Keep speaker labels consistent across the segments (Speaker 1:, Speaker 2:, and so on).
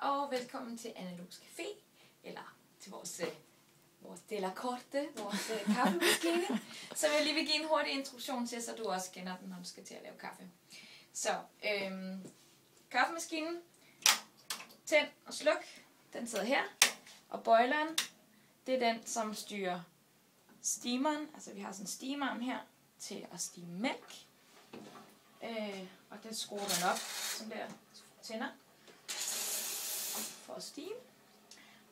Speaker 1: og velkommen til Analogs Café, eller til vores Della Corte, vores kaffemaskine, som jeg lige vil give en hurtig introduktion til, så du også kender den, når du skal til at lave kaffe. Så, kaffemaskinen, tænd og sluk, den sidder her, og boileren, det er den, som styrer steameren, altså vi har sådan en steamarm her, til at stime mælk, og den skruer man op, som der tænder, for at stime.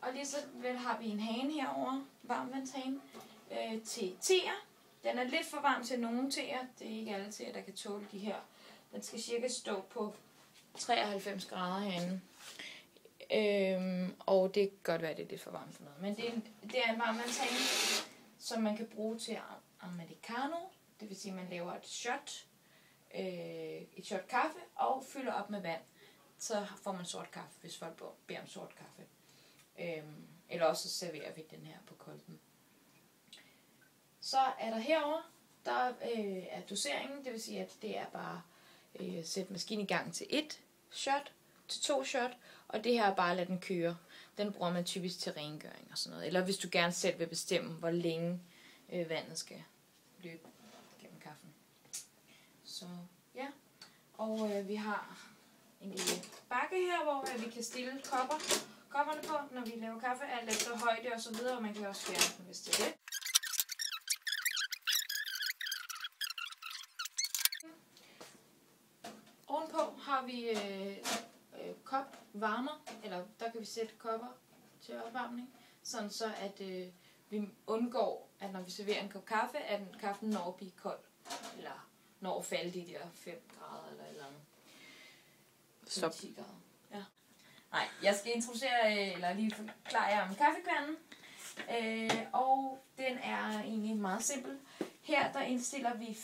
Speaker 1: Og lige så vel har vi en hane herover, varmvandshane, til teer. Den er lidt for varm til nogle teer, det er ikke alle teer, der kan tåle de her. Den skal cirka stå på 93 grader herinde. Og det kan godt være, at det er lidt for varmt for noget. Men det er en varmvandshane, som man kan bruge til americano. Det vil sige, at man laver et shot kaffe og fylder op med vand. Så får man sort kaffe, hvis folk beder om sort kaffe. Eller også serverer vi den her på kolben. Så er der herover, der er doseringen, det vil sige, at det er bare sætte maskinen i gang til 1 shot, til 2 shot, og det her er bare at lade den køre. Den bruger man typisk til rengøring og sådan noget. Eller hvis du gerne selv vil bestemme, hvor længe vandet skal løbe gennem kaffen. Så ja, og vi har en lille bakke her, hvor vi kan stille kopperne på, når vi laver kaffe, alt efter højde og så videre, og man kan også fjerne den, hvis det er det. Ovenpå har vi kopvarmer, eller der kan vi sætte kopper til opvarmning, sådan så at vi undgår, at når vi serverer en kop kaffe, at kaffen når at blive kold, eller når at falde de der 5 grader eller et eller andet.
Speaker 2: Stop.
Speaker 1: 10 grader. Ja. Nej, jeg skal introducere, eller lige forklare jer om kaffekværnen. Og den er egentlig meget simpel. Her der indstiller vi,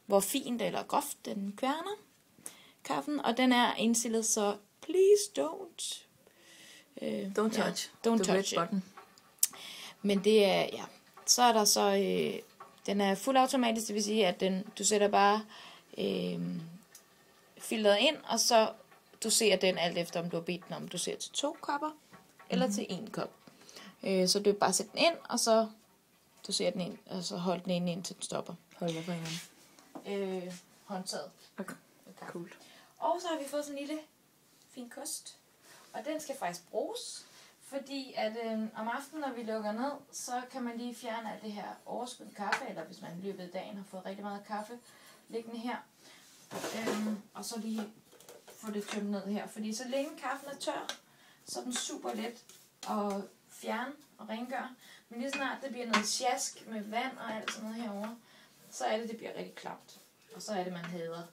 Speaker 1: hvor fint eller groft den kværner kaffen. Og den er indstillet så, please don't.
Speaker 2: Don't touch.
Speaker 1: Don't
Speaker 2: the
Speaker 1: touch
Speaker 2: red button.
Speaker 1: Men det er, ja, så er der så, den er fuldautomatisk, det vil sige, at du sætter bare filteret ind, og så doserer den alt efter, om du har bedt den om doserer til 2 kopper, eller til 1 kop. Så du bare sætte den ind, og så doserer den ind, og så hold den ind, indtil den stopper.
Speaker 2: Hold hvad for en?
Speaker 1: Håndtaget.
Speaker 2: Okay. Cool.
Speaker 1: Og så har vi fået sådan en lille fin kost, og den skal faktisk bruges, fordi at om aftenen, når vi lukker ned, så kan man lige fjerne alt det her overskud kaffe, eller hvis man i løbet af dagen har fået rigtig meget kaffe liggende her, og så lige få det tømt ned her. Fordi så længe kaffen er tør, så er den super let at fjerne og rengøre. Men lige snart det bliver noget sjask med vand og alt sådan noget herovre, så er det bliver rigtig klamt. Og så er det, man hader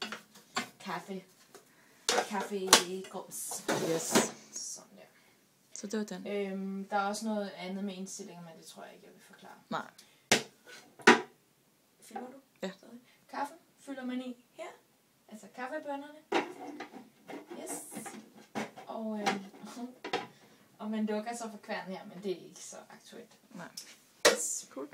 Speaker 1: kaffegrums.
Speaker 2: Yes.
Speaker 1: Sådan der.
Speaker 2: Så det var den.
Speaker 1: Der er også noget andet med indstillinger, men det tror jeg ikke, jeg vil forklare.
Speaker 2: Nej.
Speaker 1: Fylder du?
Speaker 2: Ja.
Speaker 1: Stadig. Kaffen fylder man i her. Altså kaffebønnerne. Yes. Og man lukker så for kværnen her, men det er ikke så aktuelt.
Speaker 2: Nej.
Speaker 1: Yes.
Speaker 2: Cool.